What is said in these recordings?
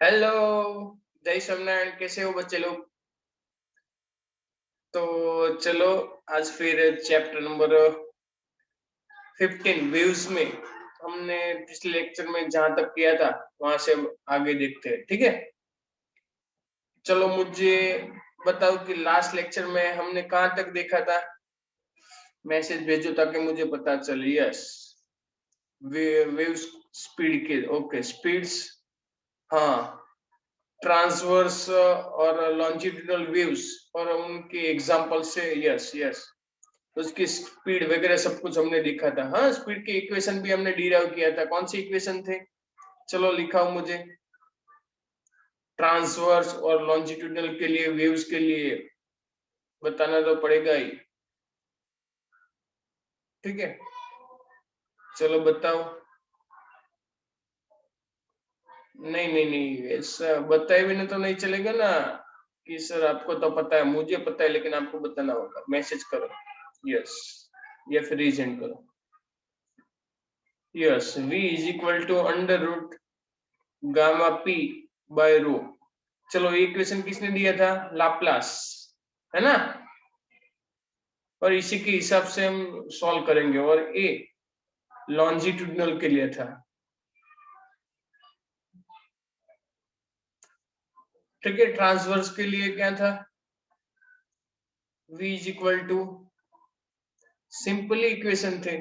Hello, जय स्वामीनारायण। कैसे हो बच्चे लोग? तो चलो आज फिर चैप्टर नंबर 15 व्यूज में हमने पिछले लेक्चर में जहां तक किया था वहां से आगे देखते हैं। ठीक है, चलो मुझे बताओ कि लास्ट लेक्चर में हमने कहां तक देखा था। मैसेज भेजो ताकि मुझे पता चले। यस, वेव स्पीड के ओके स्पीड्स, हाँ, ट्रांसवर्स और लॉन्जिट्यूडनल वेव्स और उनके एग्जांपल से। यस यस, उसकी स्पीड वगैरह सब कुछ हमने देखा था। हाँ, स्पीड के इक्वेशन भी हमने डिराइव किया था। कौन सी इक्वेशन थे? चलो लिखाओ मुझे। ट्रांसवर्स और लॉन्जिट्यूडनल के लिए, वेव्स के लिए बताना तो पड़ेगा ही। ठीक है, चलो बताओ। नहीं नहीं नहीं, ऐसा बताए बिना तो नहीं चलेगा ना कि सर आपको तो पता है, मुझे पता है लेकिन आपको बताना होगा। मैसेज करो यस, या फिर रीजन करो। Yes, v is equal to under root gamma p by rho. चलो ये इक्वेशन किसने दिया था? लाप्लास, है ना। और इसी के हिसाब से हम सॉल्व करेंगे। और ए लॉन्जिट्यूडनल के लिए था। ठीक है, ट्रांसवर्स के लिए क्या था? v is equal to, simply equation थे,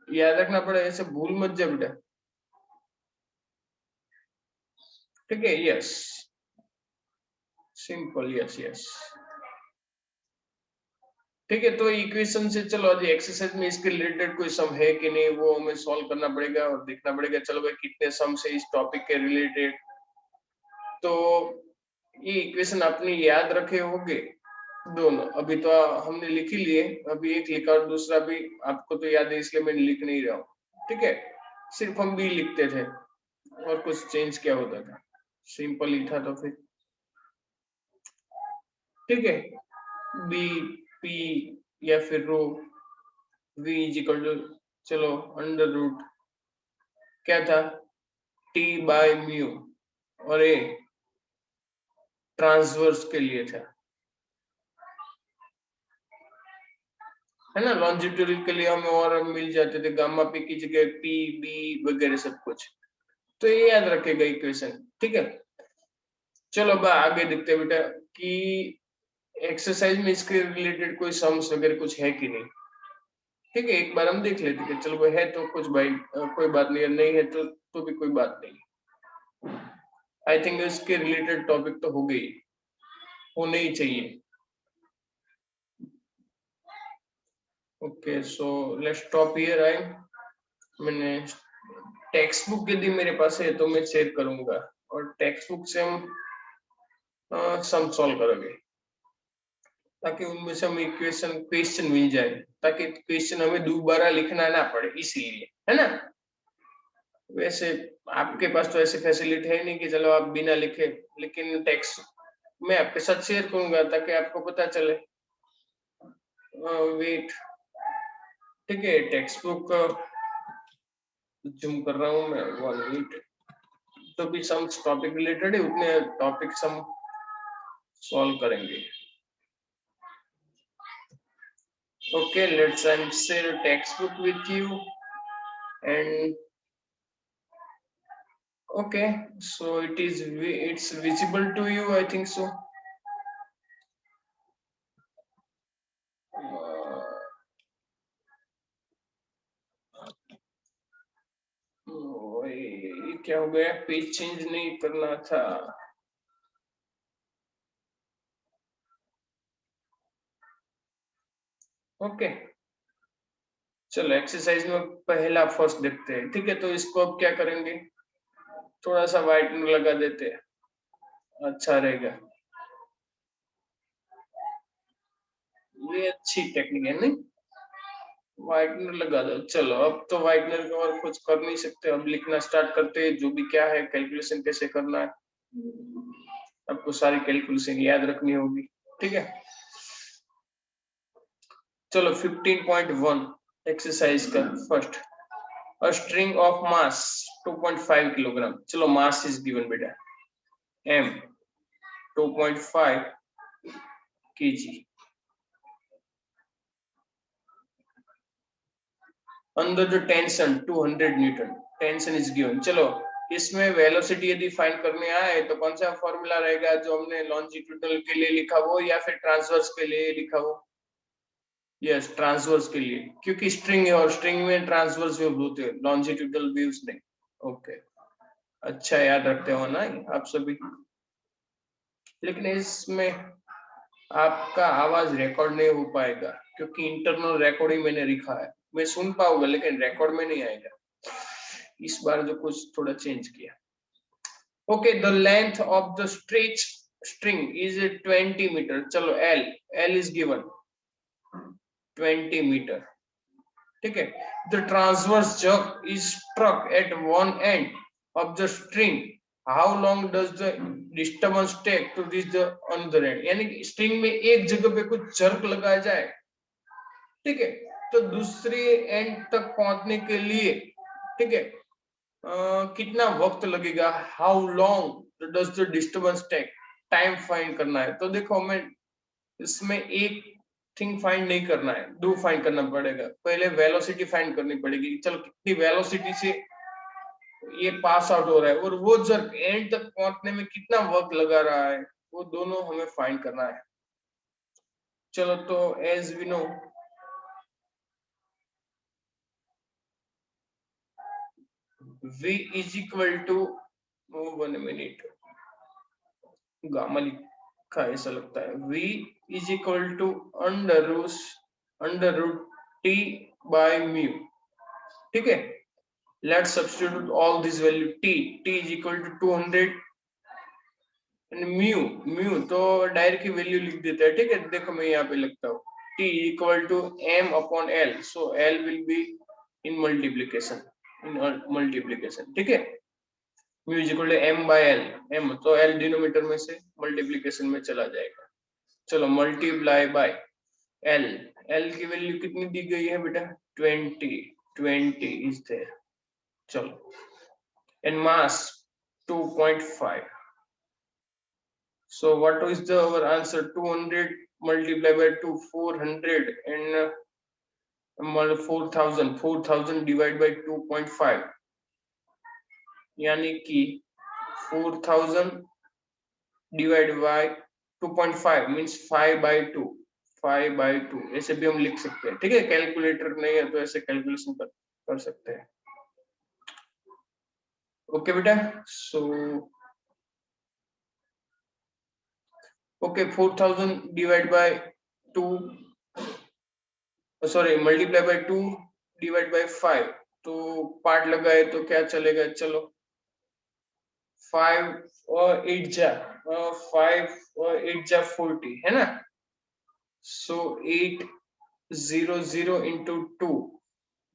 याद रखना पड़ेगा, ऐसे भूल मत जा बेटा। ठीक है, यस, सिंपल, यस यस। ठीक है, तो इक्वेशन से चलो आज एक्सरसाइज में इसके रिलेटेड कोई सम है कि नहीं वो हमें सॉल्व करना पड़ेगा और देखना पड़ेगा। चलो भाई कितने सम से इस टॉपिक के रिलेटेड। तो ये इक्वेशन आपने याद रखे होंगे दोनों। अभी तो हमने लिख ही लिए, अभी एक लिखा और दूसरा भी आपको तो याद है इसलिए मैं लिख नहीं रहा हूँ। ठीक है, सिर्फ हम भी लिखते थे और कुछ चेंज क्या होता था, सिंपल ही था। तो फिर ठीक है, बी पी या फिर रो v इज इक्वल टू, चलो अंडर रूट क्या था, t बाय म्यू। और ए ट्रांसवर्स के लिए था, है ना। लॉन्जिट्यूडल के लिए हमें और मिल जाते थे, गामा पी की जगह पी बी वगैरह सब कुछ। तो ये याद रखेगा इक्वेशन। ठीक है, चलो अब आगे देखते हैं बेटा कि एक्सरसाइज में इसके रिलेटेड कोई सम्स वगैरह कुछ है कि नहीं। ठीक है, एक बार हम देख लेते हैं। चलो वो है तो कुछ भाई कोई बात नहीं, नहीं है तो भी कोई बात नहीं। आई थिंक इसके रिलेटेड टॉपिक तो हो गई, होने ही चाहिए। Okay, so let's stop here. I, मैंने टेक्स्ट बुक यदि मेरे पास है तो मैं शेयर करूंगा और टेक्स्ट बुक से हम सम सॉल्व करोगे ताकि उनमें से हमें इक्वेशन क्वेश्चन मिल जाए, ताकि क्वेश्चन हमें दोबारा लिखना ना पड़े, इसीलिए, है ना। वैसे आपके पास तो ऐसी फैसिलिटी है नहीं कि चलो आप बिना लिखे, लेकिन टेक्स्ट मैं आपके साथ शेयर करूंगा ताकि आपको पता चले। वेट, ठीक है, टेक्स्ट बुक जूम कर रहा हूँ मैं, 1 मिनट। तो भी सम टॉपिक रिलेटेड है, उतने टॉपिक हम सॉल्व करेंगे। Okay, let's share a textbook with you. And okay, so it's visible to you, I think so. ये क्या हो गया, पेज चेंज नहीं करना था। ओके, चलो एक्सरसाइज में पहला फर्स्ट देखते हैं। ठीक है, तो इसको अब क्या करेंगे, थोड़ा सा व्हाइटनर लगा देते हैं, अच्छा रहेगा। ये अच्छी टेक्निक है नहीं, व्हाइटनर लगा दो। चलो अब तो व्हाइटनर का और कुछ कर नहीं सकते, अब लिखना स्टार्ट करते हैं। जो भी क्या है, कैलकुलेशन कैसे करना है, आपको सारी कैलकुलेशन याद रखनी होगी। ठीक है, चलो 15.1 एक्सरसाइज का first, a string of mass 2.5 kilogram. चलो मास इज गिवन बेटा, m 2.5 kg under the tension 200 Newton tension is given. चलो इसमें वेलोसिटी यदि फाइंड करने आए तो कौन सा फॉर्मूला रहेगा जो हमने लॉन्जिट्यूडल के लिए लिखा हो या फिर ट्रांसवर्स के लिए लिखा हो? यस ट्रांसवर्स के लिए, क्योंकि स्ट्रिंग है और स्ट्रिंग में ट्रांसवर्स वेव होते हैं, लॉन्जिट्यूडल वेव्स नहीं। ओके अच्छा याद रखते हो ना आप सभी। लेकिन इसमें आपका आवाज रिकॉर्ड नहीं हो पाएगा क्योंकि इंटरनल रिकॉर्डिंग मैंने लिखा है, मैं सुन पाऊंगा लेकिन रिकॉर्ड में नहीं आएगा। इस बार जो कुछ थोड़ा चेंज किया। Okay the length of the stretch string is 20 metre. चलो एल इज गिवन 20 मीटर, ठीक है। The transverse jerk is struck at one end of the string, how long does the disturbance take to reach the another end. यानी कि string में एक जगह पे कुछ जर्क लगाया जाए, ठीक है, तो दूसरे एंड तक पहुंचने के लिए, ठीक है, कितना वक्त लगेगा, how long does the disturbance take, time find करना है। तो देखो हमें इसमें एक थिंग फाइंड नहीं करना है, दो फाइंड करना पड़ेगा। पहले वेलोसिटी फाइंड करनी पड़ेगी, चलो कितनी वेलोसिटी से ये पास आउट हो रहा है और वो जर्क एंड तक पहुंचने में कितना वक्त लगा रहा है, वो दोनों हमें फाइंड करना है। चलो तो as we know v is equal to 1 minute gamma लिखा ऐसा लगता है, v is equal to under root t by mu, ठीक है। Let's substitute all this value t is equal to 200 and mu तो डायरेक्ट की वैल्यू लिख देते हैं, ठीक है। देखो मैं यहाँ पे लिखता हूँ t equal to m upon l, so l will be in multiplication, ठीक है। mu is equal to m by l, m तो l डिनोमिनेटर में से मल्टीप्लिकेशन में चला जाएगा। चलो मल्टीप्लाई बाय l, l की वैल्यू कितनी दी गई है बेटा 20 इज देयर। चलो and mass 2.5, so what is the our answer? 200 multiplied by 2 400 and 4000 divided by 2.5 यानी कि 4000 divided by 2.5 means 5 by 2 ऐसे भी हम लिख सकते हैं, ठीक है। कैलकुलेटर नहीं है तो ऐसे कैलकुलेशन कर सकते हैं। ओके बेटा, so okay 4000 divide by 2 sorry multiply by 2 divide by 5, तो पार्ट लगाए तो क्या चलेगा, चलो 5 और 8 जा 40 है ना। सो 800 into 2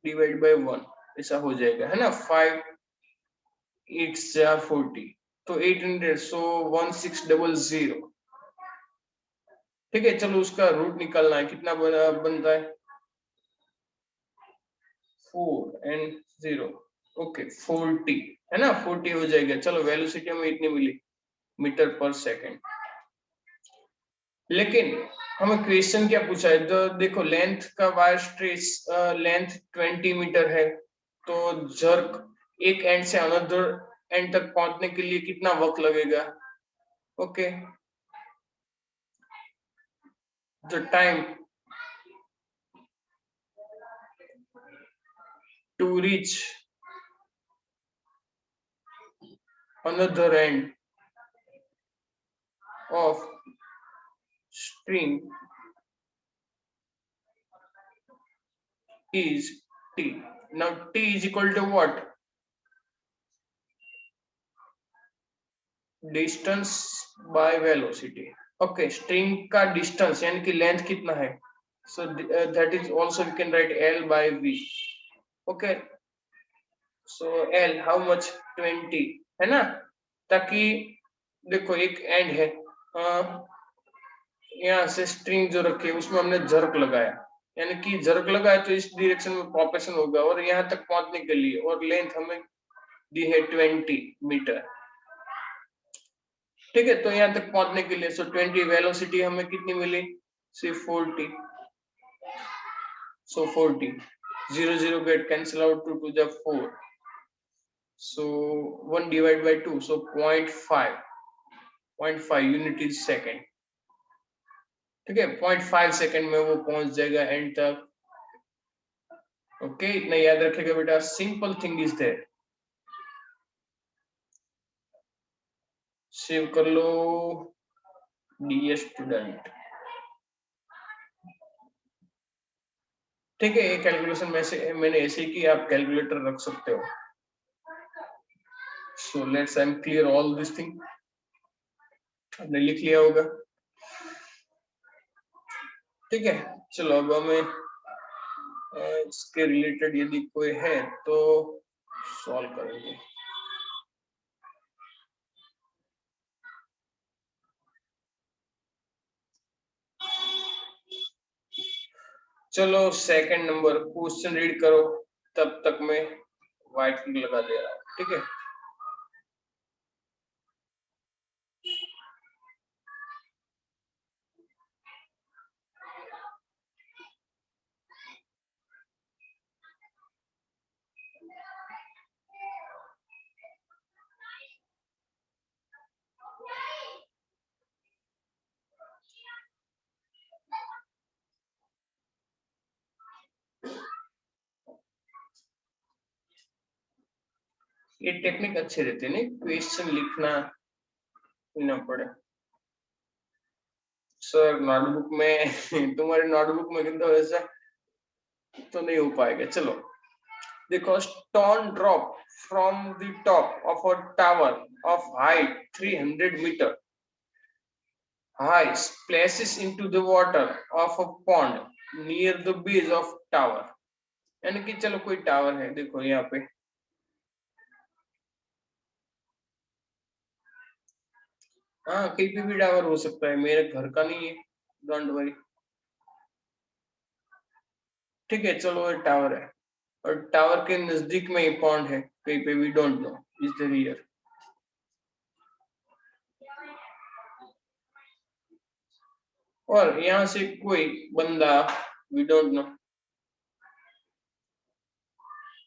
डिवाइड बाय 1 ऐसा हो जाएगा, है ना। 5 8 जा 40 तो 800, सो 1600, ठीक है। चलो उसका रूट निकालना है, कितना बनता है 4 and 0, ओके 40 है ना, 40 हो जाएगा। चलो वेलोसिटी हमें इतनी मिली मीटर पर सेकंड। लेकिन हमें क्वेश्चन क्या पूछा है, तो देखो लेंथ का वायर स्ट्रेच लेंथ 20 मीटर है, तो जर्क एक एंड से अनदर एंड तक पहुंचने के लिए कितना वक्त लगेगा। Okay the time to reach another end of string is t. Now t is equal to what? Distance by velocity. Okay, string का distance यानी कि length कितना है, so that is also we can write L by V. Okay, so L how much 20 है ना, ताकि देखो एक एंड है, यहाँ से स्ट्रिंग जो रखी है उसमें हमने जर्क लगाया, यानी कि जर्क लगाया तो इस डायरेक्शन में प्रोपेशन होगा और यहाँ तक पहुंचने के लिए, और लेंथ हमें दी है 20 मीटर। ठीक है, तो यहाँ तक पहुंचने के लिए 20 वेलोसिटी हमें कितनी मिली, सिर्फ 40, so 40, 0 get cancel out, 2 to the 4, so 1 divided by 2, so 0.5, 0.5 unit is second. ठीक है, 0.5 सेकेंड में वो पहुंच जाएगा एंड तक। ओके, इतना याद रखेगा बेटा, simple thing is there. Save कर लो डी स्टूडेंट। ठीक है, ये कैलकुलेशन में से मैंने ऐसे ही की, आप कैलकुलेटर रख सकते हो। So let's I am clear all this thing, आपने लिख लिया होगा। ठीक है, चलो अब हमें इसके रिलेटेड यदि कोई है तो सॉल्व करेंगे। चलो सेकंड नंबर क्वेश्चन रीड करो, तब तक मैं व्हाइट क्लिक लगा दे रहा हूँ। ठीक है, ये टेक्निक अच्छे रहते नहीं, क्वेश्चन लिखना ना पड़े। सर नोटबुक में तुम्हारे नोटबुक में कितना वैसा तो नहीं हो पाएगा। चलो देखो, stone drop from the top of a tower of height 300 metre high splashes into the water of a pond near the base of tower। यानी कि चलो कोई टावर है, देखो यहाँ पे, हाँ कहीं पे भी टावर हो सकता है, मेरे घर का नहीं है, डोंट वरी। ठीक है, चलो ये टावर है और टावर के नजदीक में ही पॉन्ड है, कहीं पे भी, don't know is the here. और यहाँ से कोई बंदा, वी डोंट नो,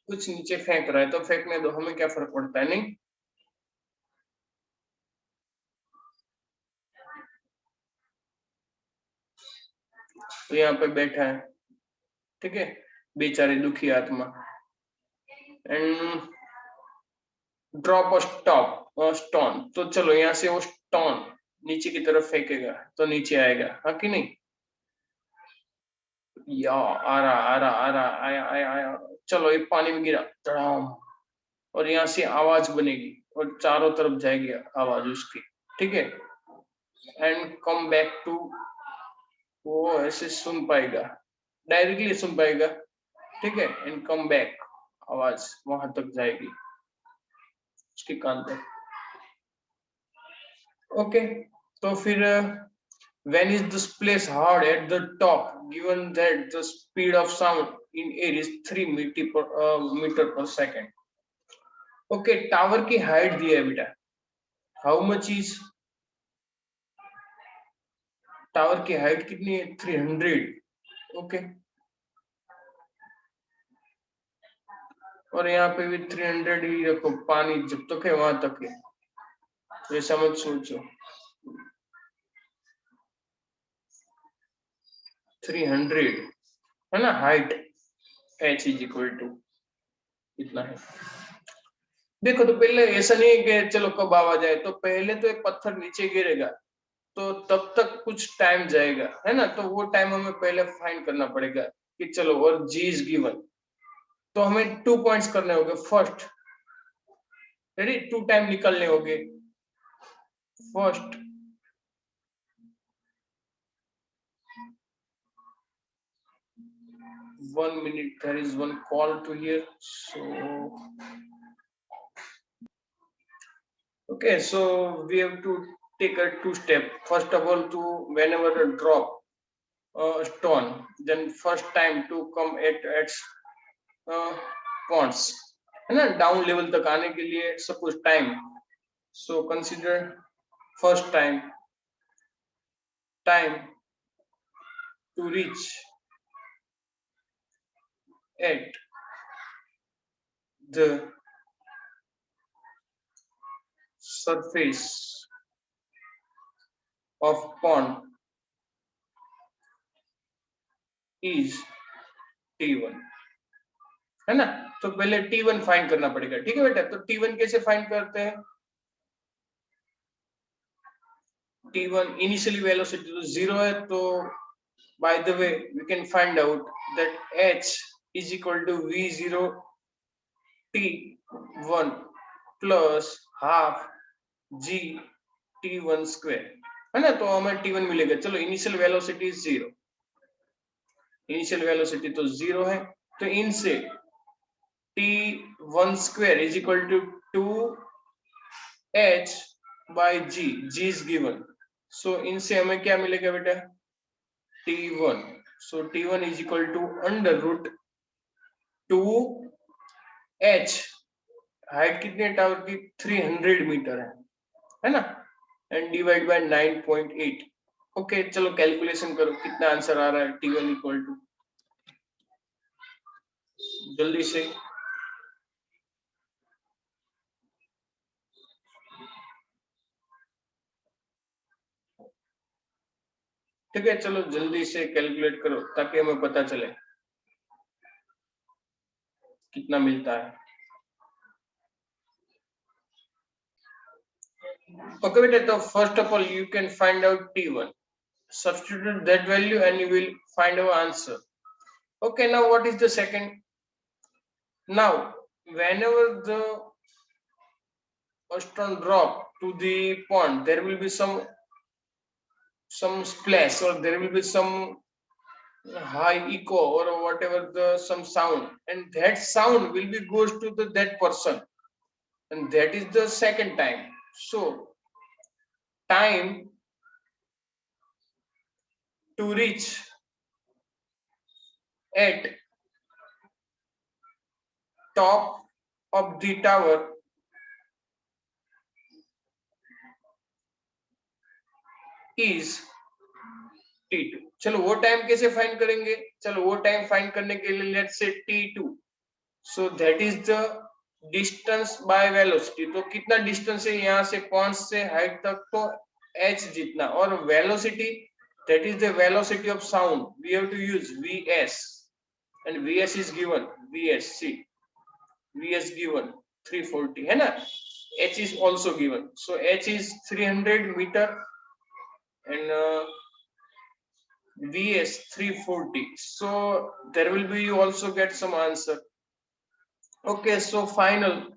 कुछ नीचे फेंक रहा है, तो फेंकने दो, हमें क्या फर्क पड़ता है, नहीं। तो यहाँ पे बैठा है, ठीक है, बेचारे दुखी आत्मा, and drop a stop stone, तो चलो यहाँ से वो स्टोन नीचे की तरफ फेंकेगा तो नीचे आएगा, हाँ कि नहीं। या आ रहा आ रहा आ रहा, आया आया आया, चलो ये पानी में गिरा, धड़ाम, और यहाँ से आवाज बनेगी और चारों तरफ जाएगी आवाज उसकी। ठीक है, एंड कम बैक टू, वो ऐसे सुन पाएगा, डायरेक्टली सुन पाएगा। ठीक है, एंड कम बैक, आवाज वहां तक जाएगी उसके कान तक। ओके, तो फिर when is this place hard at the top given that the speed of sound in air is 3 meter per second। Okay, tower की हाइट दी है बेटा, हाउ मच इज, टावर की हाइट कितनी है, 300। ओके, और यहाँ पे भी 300 ही रखो, पानी जब तक है वहां तक है, वैसा मत सोचो। 300 है ना height, h is equal to इतना है। देखो, तो पहले ऐसा नहीं है कि चलो कब आवाज आए, तो पहले तो एक पत्थर नीचे गिरेगा, तो तब तक कुछ टाइम जाएगा, है ना, तो वो टाइम हमें पहले फाइंड करना पड़ेगा कि चलो, और जी इज गिवन, तो हमें 2 पॉइंट्स करने होंगे। फर्स्ट, रेडी, 2 टाइम निकलने होंगे। First, 1 minute, there is one call to here, so okay, so we have to take a 2 step. First of all, to whenever a drop stone, then first time to come at points, है ना, down level तक आने के लिए suppose time, so consider first time to reach at the surface of pond is T1, है ना। तो पहले T1 फाइंड करना पड़ेगा, ठीक है बेटा। तो T1 कैसे फाइंड करते हैं? T1 इनिशियली वेलोसिटी तो 0 है, तो by the way we can find out that h is equal to v0 t1 plus half g t1 square, है ना। तो हमें t1 मिलेगा। चलो इनिशियल वेलोसिटी 0, इनिशियल वेलोसिटी तो 0 है, तो इनसे t1 square is equal to 2h by g is given, so इनसे हमें क्या मिलेगा बेटा? t1, so t1 is equal to under root 2h, height कितनी है टावर की? 300 मीटर है ना, एंड डिवाइड बाय 9.8। ओके चलो कैलकुलेशन करो, कितना आंसर आ रहा है t1 इक्वल टू, जल्दी से। ठीक है चलो जल्दी से कैलकुलेट करो ताकि हमें पता चले कितना मिलता है। ओके बेटा, तो first of all you can find out t1, substitute that value and you will find our answer। okay now what is the second? now whenever the stone drop to the pond, there will be some splash, or there will be some high echo or whatever the some sound, and that sound will be goes to the that person, and that is the second time. So time to reach at top of the tower is t2। चलो वो time कैसे find करेंगे? चलो वो time find करने के लिए let's say t2, so that is the distance by velocity. तो कितना डिस्टेंस है यहाँ से पॉइंट से हाइट तक? तो h जितना, और velocity that is the velocity of sound, we have to use vs, and vs is given, vs see vs given 340 है ना, h is also given, so h is 300 meter and vs 340, so there will be you also get some answer। okay so finally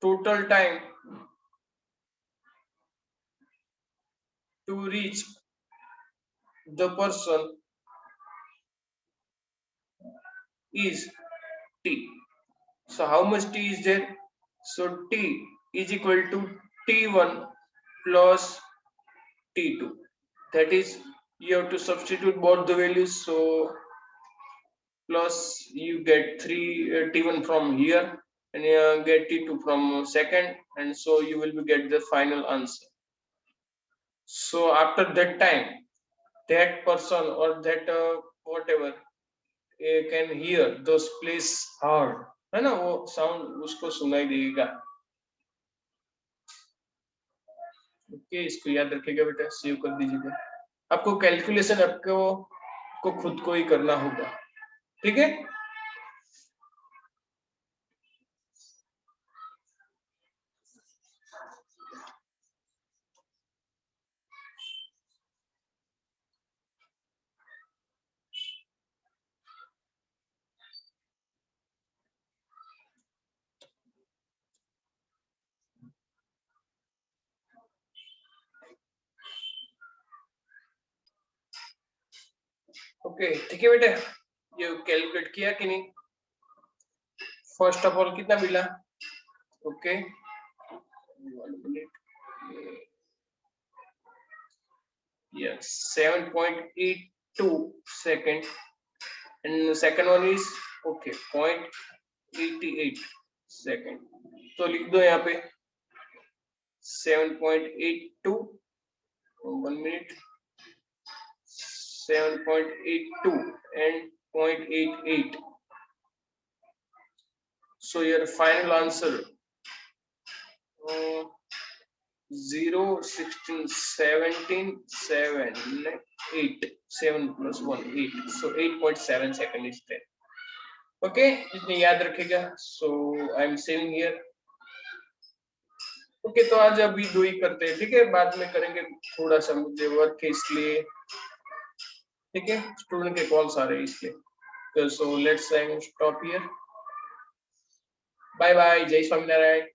total time to reach the person is t। so how much t is there? so t is equal to t1 plus t2, that is you have to substitute both the values, so plus you get 3 t1 from here and you get t2 from second, and so you will be get the final answer। so after that time that person or that whatever can hear those plays hard, है ना, वो sound उसको सुनाई देगा। Okay इसको याद रखिएगा बेटा, सेव कर दीजिएगा। आपको कैलकुलेशन आपको को खुद को ही करना होगा, ठीक है। ओके ठीक है बेटा, ये कैलकुलेट किया कि नहीं? फर्स्ट ऑफ ऑल कितना मिला? Okay 1 minute, yes 7.82 second, and the second one is okay 0.88 second. तो लिख दो यहाँ पे 7.82, 1 minute, 7.82 and 0.88. So your final answer 0, 16, 17, 7, 8, 7 plus 1, 8. So 8.7 second is there. Okay, जितने याद रखेगा. So I am saving here. Okay तो आज अभी 2 ही करते हैं, ठीक है, बाद में करेंगे, थोड़ा सा मुझे वर्क है इसलिए, ठीक है, स्टूडेंट के कॉल्स आ रहे हैं इसलिए. So let's stop here. Bye bye, जय स्वामीनारायण.